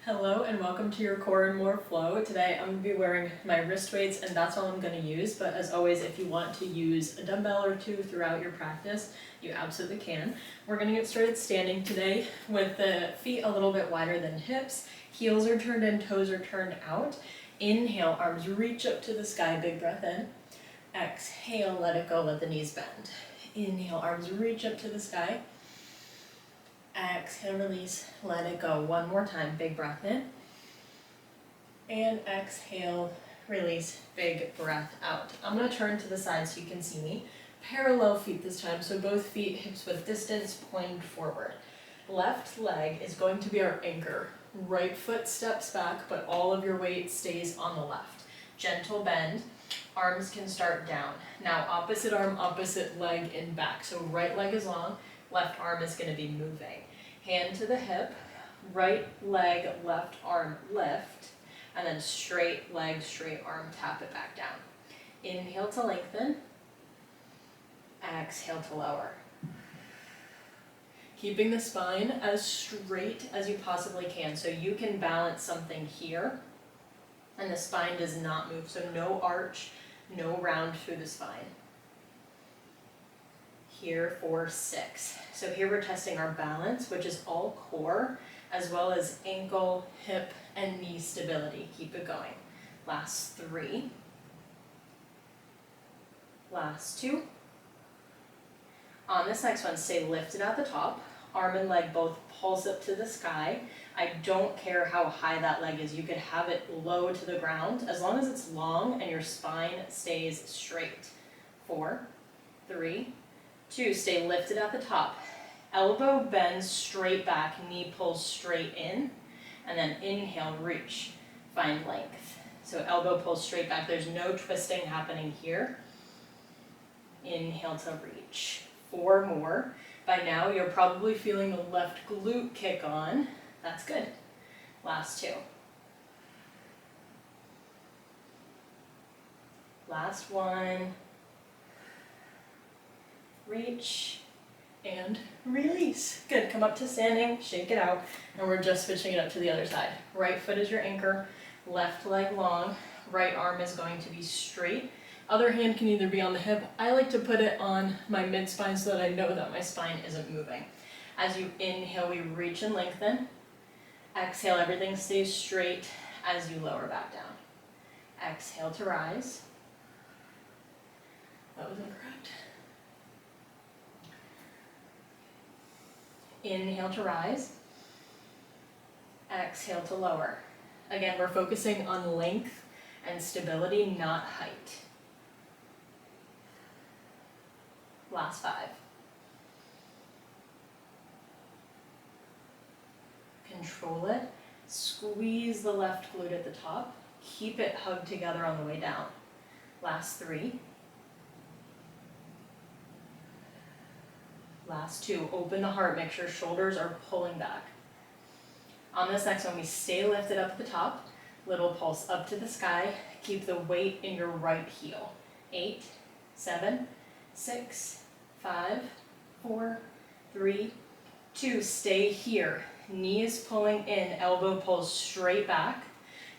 Hello and welcome to your Core and More Flow. Today I'm going to be wearing my wrist weights and that's all I'm going to use, but as always if you want to use a dumbbell or two throughout your practice, you absolutely can. We're going to get started standing today with the feet a little bit wider than hips, heels are turned in, toes are turned out. Inhale, arms reach up to the sky, big breath in. Exhale, let it go, let the knees bend. Inhale, arms reach up to the sky. Exhale, release, let it go. One more time, big breath in. And exhale, release, big breath out. I'm going to turn to the side so you can see me. Parallel feet this time, so both feet hips width distance, pointed forward. Left leg is going to be our anchor. Right foot steps back, but all of your weight stays on the left. Gentle bend, arms can start down. Now opposite arm, opposite leg and back. So right leg is long, left arm is going to be moving. Hand to the hip, right leg, left arm lift, and then straight leg, straight arm, tap it back down. Inhale to lengthen, exhale to lower. Keeping the spine as straight as you possibly can, so you can balance something here, and the spine does not move, so no arch, no round through the spine. Here for 6. So here we're testing our balance, which is all core, as well as ankle, hip, and knee stability. Keep it going. Last 3. Last 2. On this next one, stay lifted at the top. Arm and leg both pulse up to the sky. I don't care how high that leg is. You could have it low to the ground, as long as it's long and your spine stays straight. 4, 3, 2, stay lifted at the top. Elbow bends straight back, knee pulls straight in, and then inhale, reach, find length. So elbow pulls straight back, there's no twisting happening here. Inhale to reach. 4 more. By now you're probably feeling the left glute kick on. That's good. Last 2. Last 1. Reach and release. Good, come up to standing, shake it out, and we're just switching it up to the other side. Right foot is your anchor, left leg long, right arm is going to be straight. Other hand can either be on the hip. I like to put it on my mid-spine so that I know that my spine isn't moving. As you inhale, we reach and lengthen. Exhale, everything stays straight as you lower back down. Exhale to rise. That was incorrect. Inhale to rise, exhale to lower. Again, we're focusing on length and stability, not height. Last 5. Control it. Squeeze the left glute at the top. Keep it hugged together on the way down. Last 3. Last 2, open the heart, make sure shoulders are pulling back. On this next one, we stay lifted up at the top, little pulse up to the sky, keep the weight in your right heel. 8, 7, 6, 5, 4, 3, 2, stay here. Knees pulling in, elbow pulls straight back.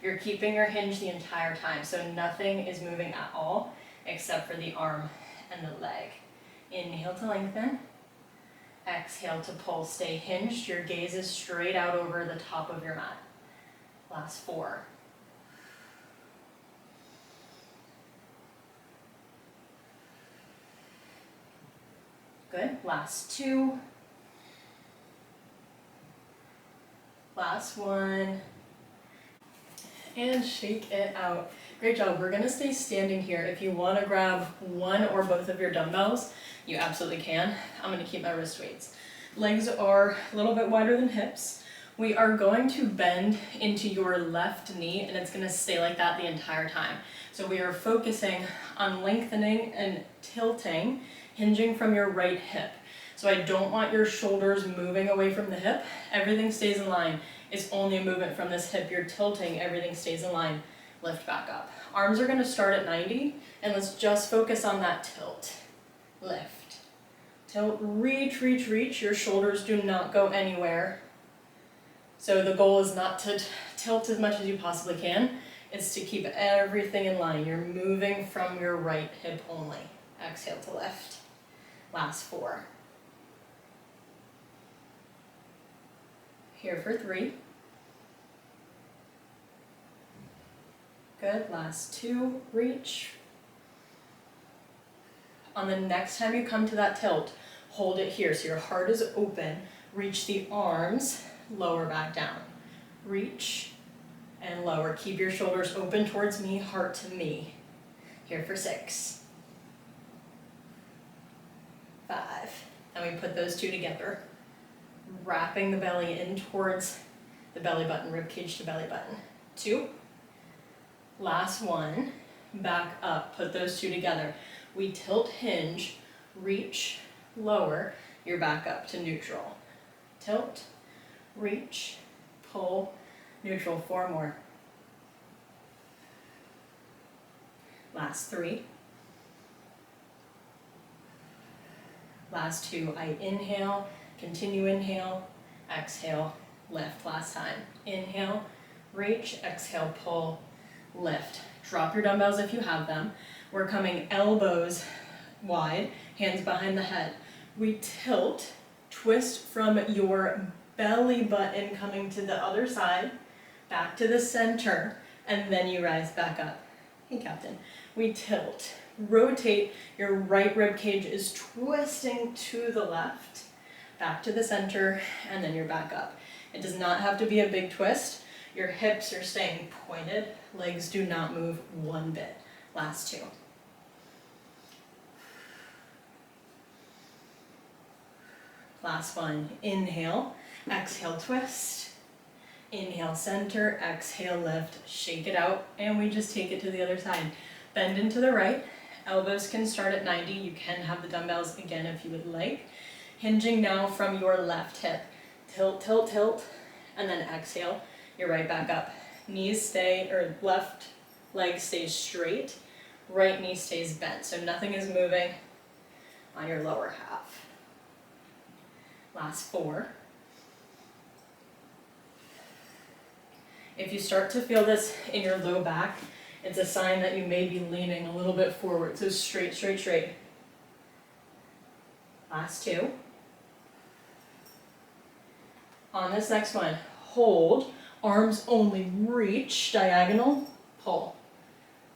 You're keeping your hinge the entire time, so nothing is moving at all except for the arm and the leg. Inhale to lengthen. Exhale to pull, stay hinged, your gaze is straight out over the top of your mat. Last 4. Good, last 2. Last 1. And shake it out. Great job, we're gonna stay standing here. If you wanna grab one or both of your dumbbells, you absolutely can. I'm gonna keep my wrist weights. Legs are a little bit wider than hips. We are going to bend into your left knee and it's gonna stay like that the entire time. So we are focusing on lengthening and tilting, hinging from your right hip. So I don't want your shoulders moving away from the hip. Everything stays in line. It's only a movement from this hip. You're tilting, everything stays in line. Lift back up. Arms are gonna start at 90 and let's just focus on that tilt. Lift, tilt, reach, reach, reach. Your shoulders do not go anywhere. So the goal is not to tilt as much as you possibly can. It's to keep everything in line. You're moving from your right hip only. Exhale to lift. Last 4. Here for 3. Good, last 2, reach. On the next time you come to that tilt, hold it here so your heart is open. Reach the arms, lower back down. Reach and lower. Keep your shoulders open towards me, heart to me. Here for 6. 5. And we put those 2 together. Wrapping the belly in towards the belly button, rib cage to belly button. 2. Last 1. Back up, put those 2 together. We tilt, hinge, reach, lower, you're back up to neutral. Tilt, reach, pull, neutral. 4 more. Last 3. Last 2. I inhale, continue inhale, exhale, lift. Last time. Inhale, reach, exhale, pull, lift. Drop your dumbbells if you have them. We're coming elbows wide, hands behind the head. We tilt, twist from your belly button coming to the other side, back to the center, and then you rise back up. Hey, Captain. We tilt, rotate, your right rib cage is twisting to the left, back to the center, and then you're back up. It does not have to be a big twist. Your hips are staying pointed, legs do not move one bit. Last 2. Last 1, inhale, exhale, twist, inhale, center, exhale, lift, shake it out, and we just take it to the other side. Bend into the right, elbows can start at 90, you can have the dumbbells again if you would like. Hinging now from your left hip, tilt, tilt, tilt, and then exhale, you're right back up. Knees stay, or left leg stays straight, right knee stays bent, so nothing is moving on your lower half. Last 4. If you start to feel this in your low back, it's a sign that you may be leaning a little bit forward. So straight, straight, straight. Last 2. On this next one, hold, arms only, reach, diagonal, pull.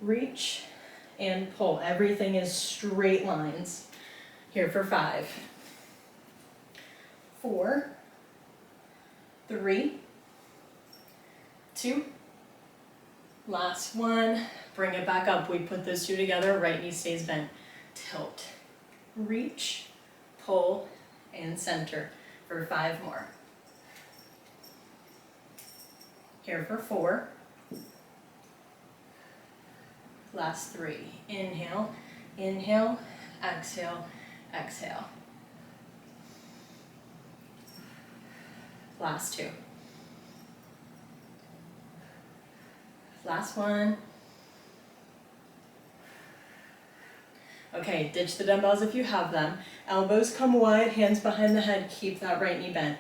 Reach and pull. Everything is straight lines. Here for 5. 4, 3, 2, last 1, bring it back up. We put those 2 together, right knee stays bent. Tilt, reach, pull, and center for 5 more. Here for 4, last 3. Inhale, inhale, exhale, exhale. Last 2. Last 1. Okay, ditch the dumbbells if you have them. Elbows come wide, hands behind the head, keep that right knee bent.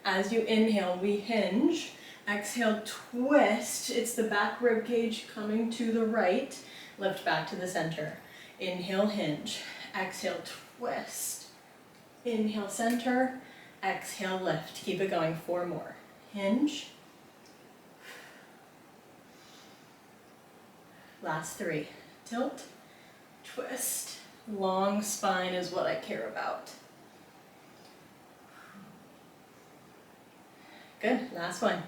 As you inhale, we hinge. Exhale, twist. It's the back rib cage coming to the right. Lift back to the center. Inhale, hinge. Exhale, twist. Inhale, center. Exhale, lift. Keep it going. 4 more. Hinge. Last 3. Tilt, twist. Long spine is what I care about. Good. Last one.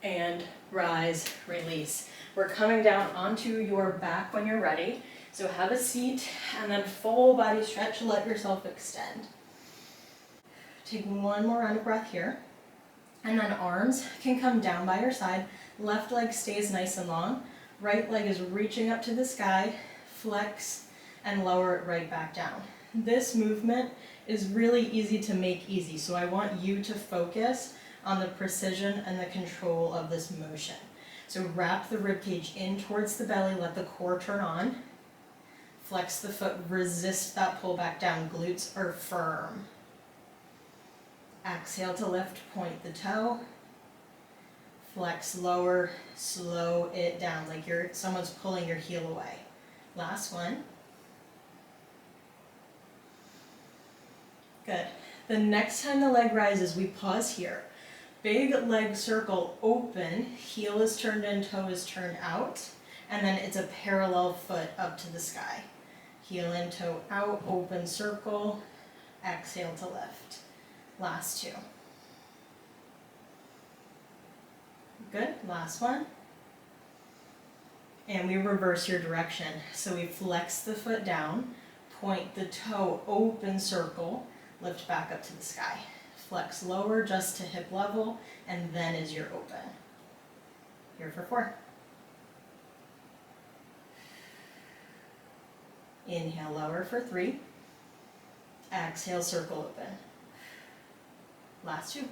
And rise, release. We're coming down onto your back when you're ready. So have a seat and then full body stretch, let yourself extend. Take 1 more round of breath here. And then arms can come down by your side. Left leg stays nice and long. Right leg is reaching up to the sky. Flex and lower it right back down. This movement is really easy to make easy, so I want you to focus on the precision and the control of this motion. So wrap the rib cage in towards the belly, let the core turn on. Flex the foot, resist that pull back down. Glutes are firm. Exhale to lift, point the toe. Flex lower, slow it down, like someone's pulling your heel away. Last one. Good. The next time the leg rises, we pause here. Big leg circle open, heel is turned in, toe is turned out, and then it's a parallel foot up to the sky. Heel in, toe out, open circle, exhale to lift. Last two. Good, last one. And we reverse your direction. So we flex the foot down, point the toe, open circle, lift back up to the sky. Flex lower just to hip level, and then is your open. Here for 4. Inhale, lower for 3. Exhale, circle open. Last 2.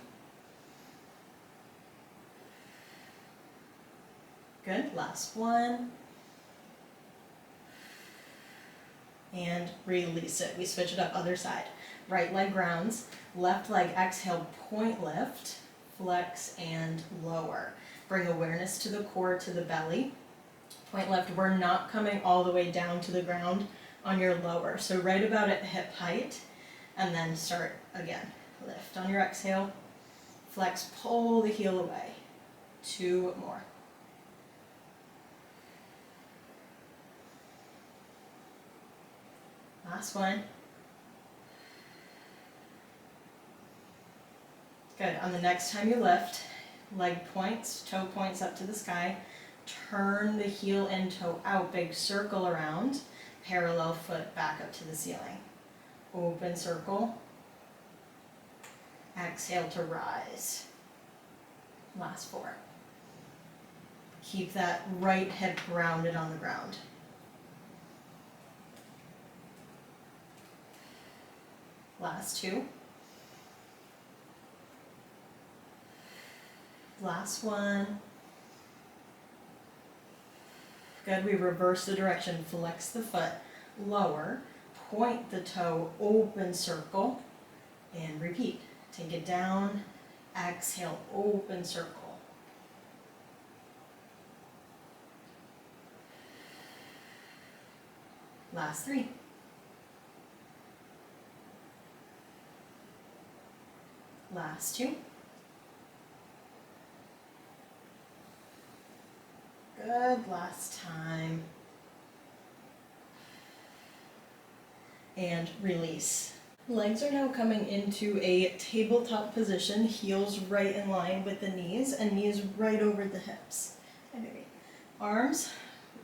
Good, last 1. And release it. We switch it up, other side. Right leg grounds, left leg exhale, point lift, flex and lower. Bring awareness to the core, to the belly. Point left, we're not coming all the way down to the ground on your lower. So right about at hip height, and then start again. Lift on your exhale, flex, pull the heel away. 2 more. Last one. Good. On the next time you lift, leg points, toe points up to the sky. Turn the heel in, toe out, big circle around. Parallel foot back up to the ceiling. Open circle. Exhale to rise. Last 4. Keep that right hip grounded on the ground. Last 2. Last one. Good, we reverse the direction, flex the foot, lower, point the toe, open circle, and repeat. Take it down, exhale, open circle. Last 3. Last 2. Good, last time. And release. Legs are now coming into a tabletop position, heels right in line with the knees, and knees right over the hips. Hi, baby. Arms,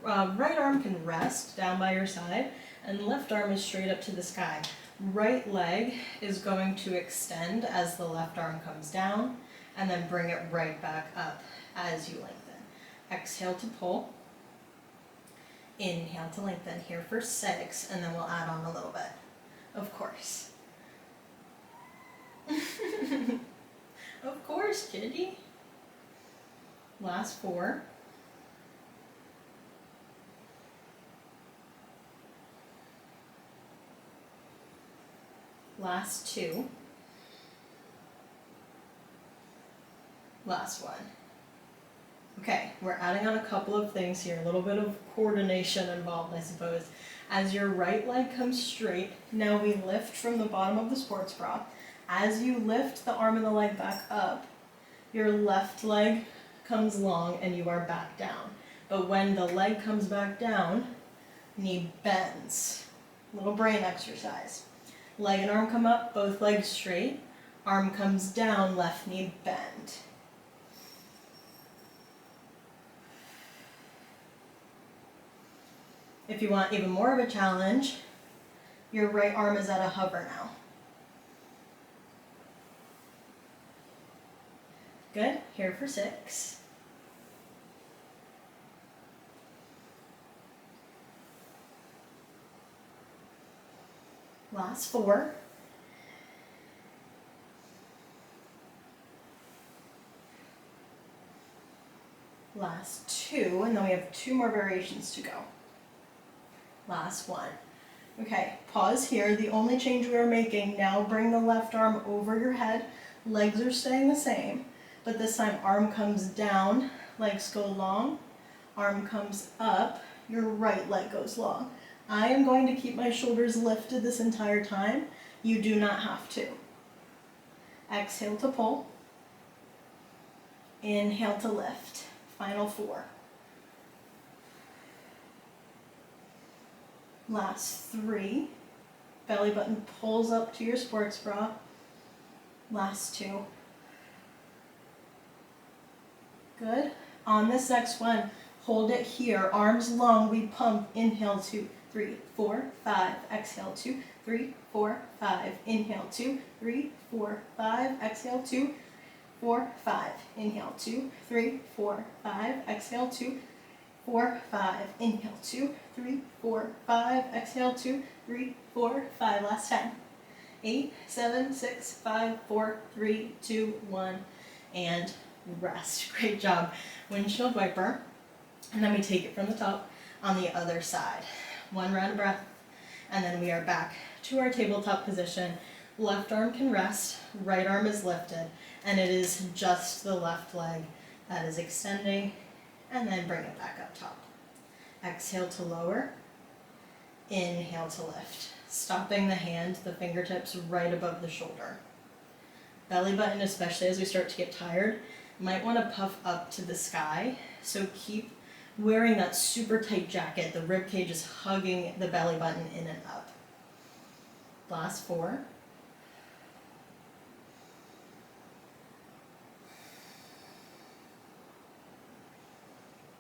right arm can rest down by your side, and left arm is straight up to the sky. Right leg is going to extend as the left arm comes down, and then bring it right back up as you lengthen. Exhale to pull. Inhale to lengthen here for 6, and then we'll add on a little bit. Of course. Of course, kitty. Last 4. Last 2. Last 1. Okay, we're adding on a couple of things here, a little bit of coordination involved, I suppose. As your right leg comes straight, now we lift from the bottom of the sports bra. As you lift the arm and the leg back up, your left leg comes long and you are back down. But when the leg comes back down, knee bends. Little brain exercise. Leg and arm come up, both legs straight. Arm comes down, left knee bend. If you want even more of a challenge, your right arm is at a hover now. Good, here for 6. Last 4. Last 2, and then we have 2 more variations to go. Last 1. Okay, pause here. The only change we are making, now bring the left arm over your head, Legs are staying the same, but this time arm comes down, legs go long, arm comes up, your right leg goes long. I am going to keep my shoulders lifted this entire time. You do not have to. Exhale to pull. Inhale to lift. Final 4. Last 3. Belly button pulls up to your sports bra. Last 2. Good. On this next one, hold it here. Arms long, we pump. Inhale 2, 3, 4, 5. Exhale 2, 3, 4, 5. Inhale 2, 3, 4, 5. Exhale 2, 4, 5. Inhale 2, 3, 4, 5. Exhale 2, 4, 5. Inhale 2, 3, 4, 5. Exhale 2, 3, 4, 5. Last 10. 8, 7, 6, 5, 4, 3, 2, 1. And rest. Great job. Windshield wiper. And then we take it from the top on the other side. 1 round of breath. And then we are back to our tabletop position. Left arm can rest, right arm is lifted, and it is just the left leg that is extending, and then bring it back up top. Exhale to lower, inhale to lift. Stopping the hand, the fingertips right above the shoulder. Belly button, especially as we start to get tired, might want to puff up to the sky, so keep wearing that super tight jacket. The rib cage is hugging the belly button in and up. Last 4.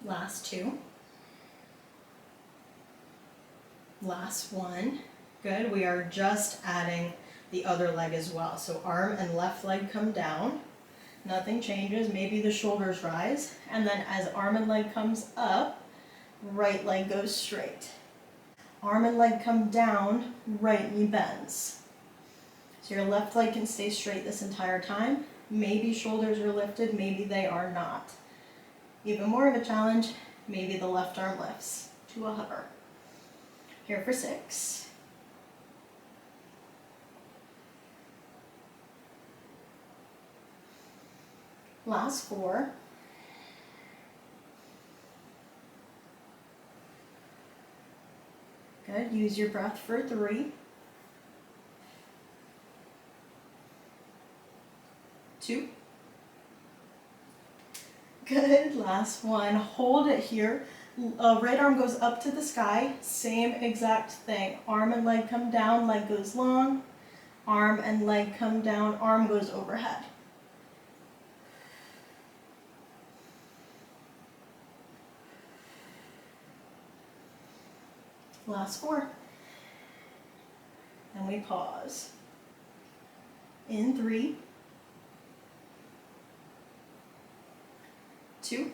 Last 2. Last 1. Good. We are just adding the other leg as well. So arm and left leg come down. Nothing changes. Maybe the shoulders rise. And then as arm and leg comes up, right leg goes straight. Arm and leg come down, right knee bends. So your left leg can stay straight this entire time. Maybe shoulders are lifted, maybe they are not. Even more of a challenge, maybe the left arm lifts to a hover. Here for 6. Last 4. Good. Use your breath for 3. 2. Good. Last 1. Hold it here. Right arm goes up to the sky. Same exact thing. Arm and leg come down, leg goes long. Arm and leg come down, arm goes overhead. Last 4. And we pause. In 3, 2.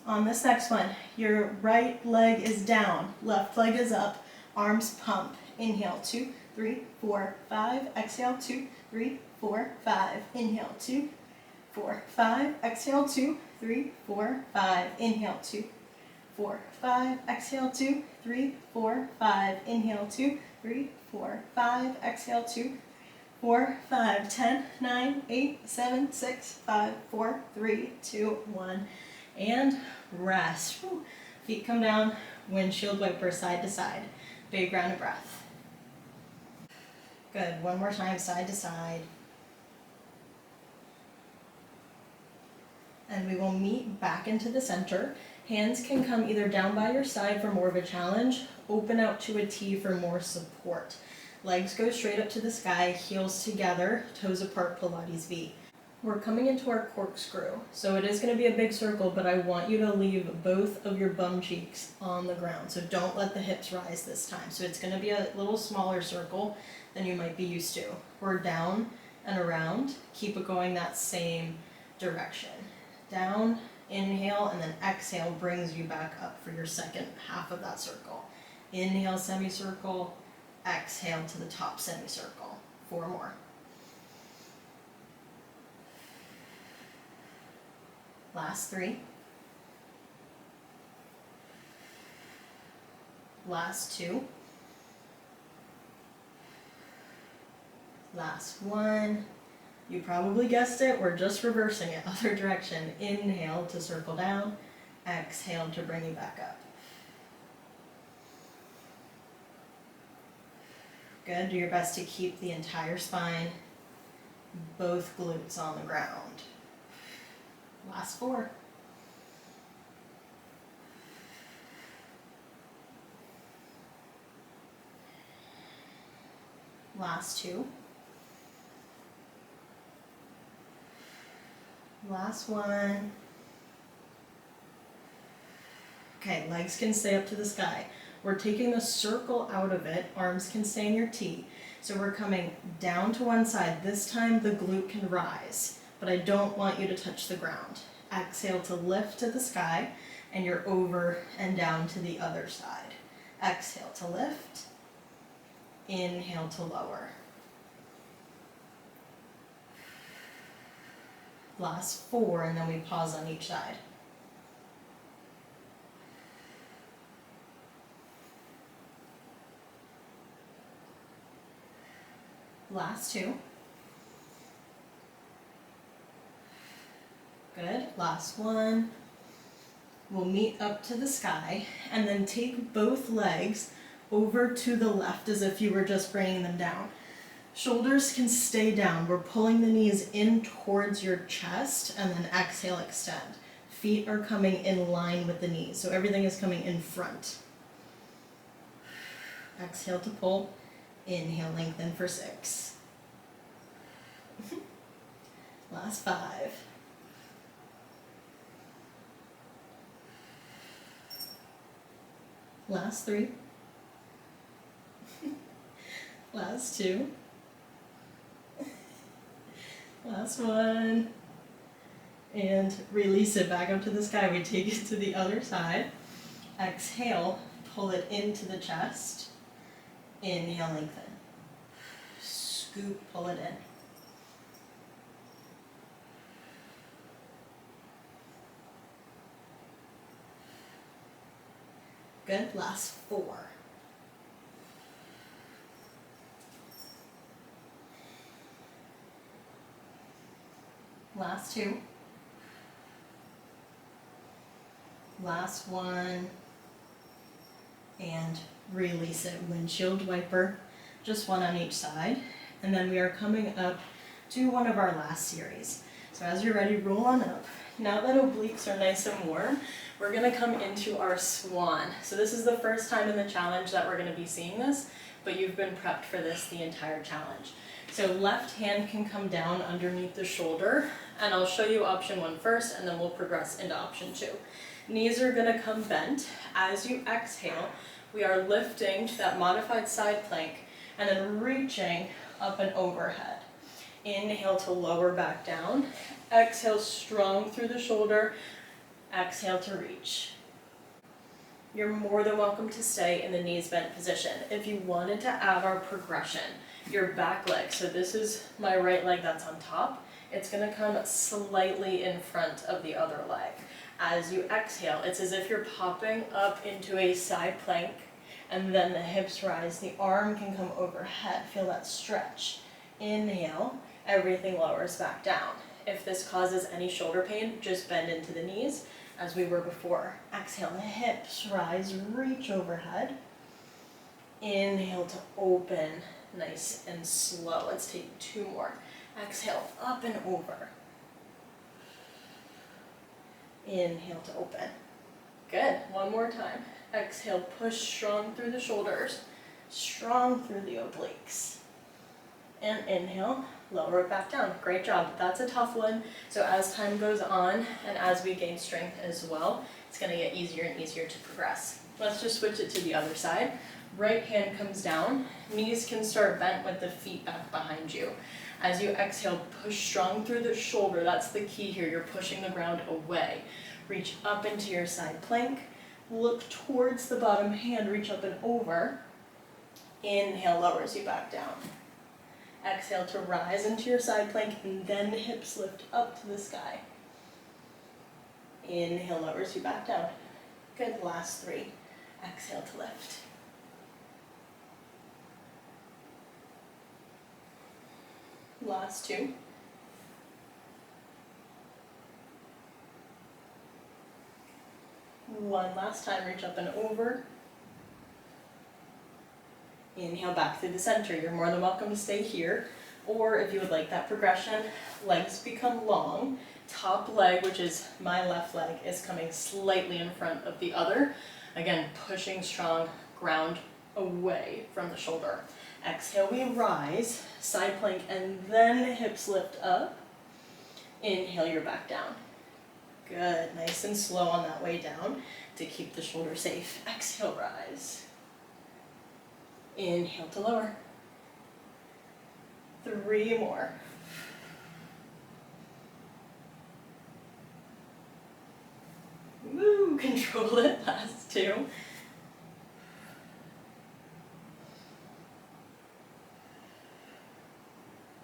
On this next one, your right leg is down, left leg is up, arms pump. Inhale, 2, 3, 4, 5. Exhale, 2, 3, 4, 5. Inhale, 2, 4, 5. Exhale, 2, 3, 4, 5. Inhale, 2, 4, 5. Exhale, 2, 3, 4, 5. Inhale, 2, 3, 4, 5. Exhale, 2, 4, 5. 10, 9, 8, 7, 6, 5, 4, 3, 2, 1. And rest. Whew. Feet come down, windshield wiper side to side. Big round of breath. Good. One more time, side to side. And we will meet back into the center. Hands can come either down by your side for more of a challenge, open out to a T for more support. Legs go straight up to the sky, heels together, toes apart, Pilates V. We're coming into our corkscrew, so it is going to be a big circle, but I want you to leave both of your bum cheeks on the ground, so don't let the hips rise this time. So it's going to be a little smaller circle than you might be used to. We're down and around, keep it going that same direction. Down, inhale, and then exhale brings you back up for your second half of that circle. Inhale, semicircle, exhale to the top semicircle. 4 more. Last 3. Last 2. Last one. You probably guessed it, we're just reversing it, other direction. Inhale to circle down, exhale to bring you back up. Good, do your best to keep the entire spine, both glutes on the ground. Last 4. Last 2. Last one. Okay, legs can stay up to the sky. We're taking the circle out of it, arms can stay in your T. So we're coming down to one side. This time the glute can rise, but I don't want you to touch the ground. Exhale to lift to the sky, and you're over and down to the other side. Exhale to lift, inhale to lower. Last 4, and then we pause on each side. Last 2. Good, last 1. We'll meet up to the sky, and then take both legs over to the left as if you were just bringing them down. Shoulders can stay down. We're pulling the knees in towards your chest, and then exhale, extend. Feet are coming in line with the knees, so everything is coming in front. Exhale to pull. Inhale, lengthen for 6. Last 5. Last 3. Last 2. Last 1. And release it back up to the sky. We take it to the other side. Exhale, pull it into the chest. Inhale, lengthen. Scoop, pull it in. Good, last 4. Last 2. Last 1. And release it. Windshield wiper, just 1 on each side. And then we are coming up to one of our last series. So as you're ready, roll on up. Now that obliques are nice and warm, we're gonna come into our swan. So this is the first time in the challenge that we're gonna be seeing this, but you've been prepped for this the entire challenge. So left hand can come down underneath the shoulder, and I'll show you option 1 first, and then we'll progress into option 2. Knees are gonna come bent. As you exhale, we are lifting to that modified side plank, and then reaching up and overhead. Inhale to lower back down. Exhale strong through the shoulder. Exhale to reach. You're more than welcome to stay in the knees bent position. If you wanted to add our progression, your back leg, so this is my right leg that's on top, it's gonna come slightly in front of the other leg. As you exhale, it's as if you're popping up into a side plank, and then the hips rise, the arm can come overhead, feel that stretch. Inhale, everything lowers back down. If this causes any shoulder pain, just bend into the knees as we were before. Exhale, the hips rise, reach overhead. Inhale to open, nice and slow. Let's take 2 more. Exhale, up and over. Inhale to open. Good, 1 more time. Exhale, push strong through the shoulders, strong through the obliques. And inhale, lower it back down. Great job. That's a tough one. So as time goes on and as we gain strength as well, it's gonna get easier and easier to progress. Let's just switch it to the other side. Right hand comes down, knees can start bent with the feet back behind you. As you exhale, push strong through the shoulder. That's the key here. You're pushing the ground away. Reach up into your side plank. Look towards the bottom hand, reach up and over. Inhale, lowers you back down. Exhale to rise into your side plank, and then the hips lift up to the sky. Inhale, lowers you back down. Good, last 3. Exhale to lift. Last 2. One last time, reach up and over. Inhale back through the center. You're more than welcome to stay here. Or if you would like that progression, legs become long. Top leg, which is my left leg, is coming slightly in front of the other. Again, pushing strong, ground away from the shoulder. Exhale, we rise, side plank, and then hips lift up. Inhale, you're back down. Good, nice and slow on that way down to keep the shoulder safe. Exhale, rise. Inhale to lower. 3 more. Woo, control it, last 2.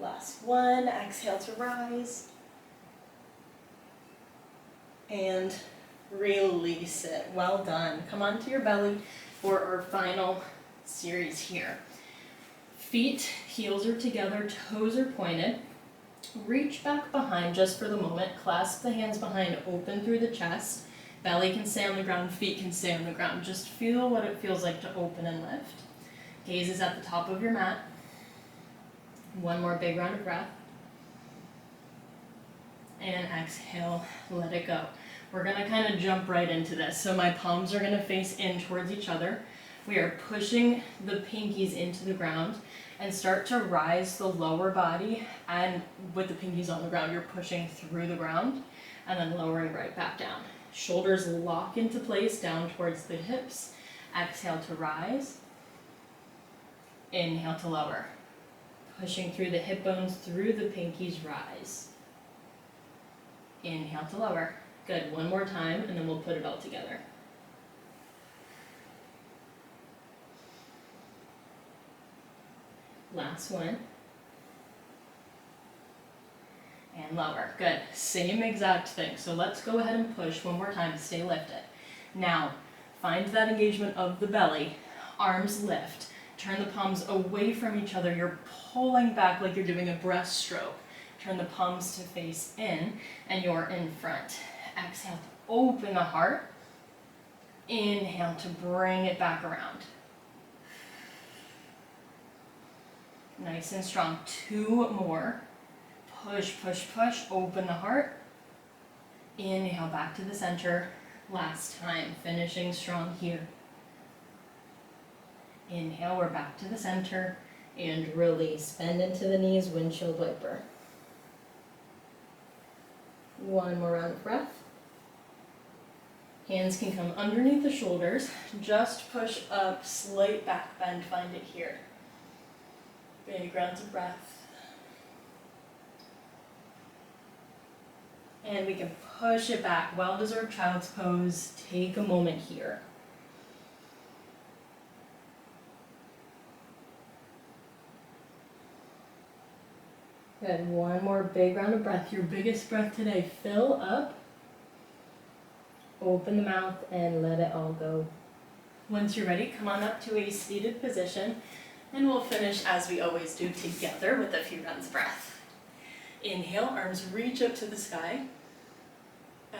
Last 1, exhale to rise. And release it. Well done. Come onto your belly for our final series here. Feet, heels are together, toes are pointed. Reach back behind just for the moment. Clasp the hands behind, open through the chest. Belly can stay on the ground, feet can stay on the ground. Just feel what it feels like to open and lift. Gaze is at the top of your mat. One more big round of breath. And exhale, let it go. We're gonna kind of jump right into this. So my palms are gonna face in towards each other. We are pushing the pinkies into the ground and start to rise the lower body, and with the pinkies on the ground, you're pushing through the ground and then lowering right back down. Shoulders lock into place down towards the hips. Exhale to rise. Inhale to lower. Pushing through the hip bones, through the pinkies, rise. Inhale to lower. Good, one more time, and then we'll put it all together. Last one. And lower. Good. Same exact thing. So let's go ahead and push one more time. Stay lifted. Now, find that engagement of the belly. Arms lift. Turn the palms away from each other. You're pulling back like you're doing a breaststroke. Turn the palms to face in, and you're in front. Exhale to open the heart. Inhale to bring it back around. Nice and strong. 2 more. Push, push, push. Open the heart. Inhale back to the center. Last time. Finishing strong here. Inhale, we're back to the center. And release. Bend into the knees, windshield wiper. One more round of breath. Hands can come underneath the shoulders. Just push up, slight back bend, find it here. Big rounds of breath. And we can push it back. Well-deserved child's pose. Take a moment here. Good, one more big round of breath. Your biggest breath today. Fill up. Open the mouth and let it all go. Once you're ready, come on up to a seated position, and we'll finish as we always do together with a few rounds of breath. Inhale, arms reach up to the sky.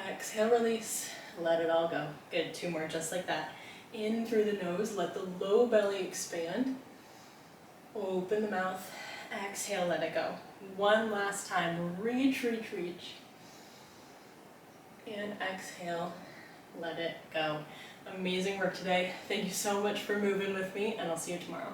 Exhale, release, let it all go. Good, 2 more just like that. In through the nose, let the low belly expand. Open the mouth, exhale, let it go. One last time, reach, reach, reach. And exhale, let it go. Amazing work today. Thank you so much for moving with me, and I'll see you tomorrow.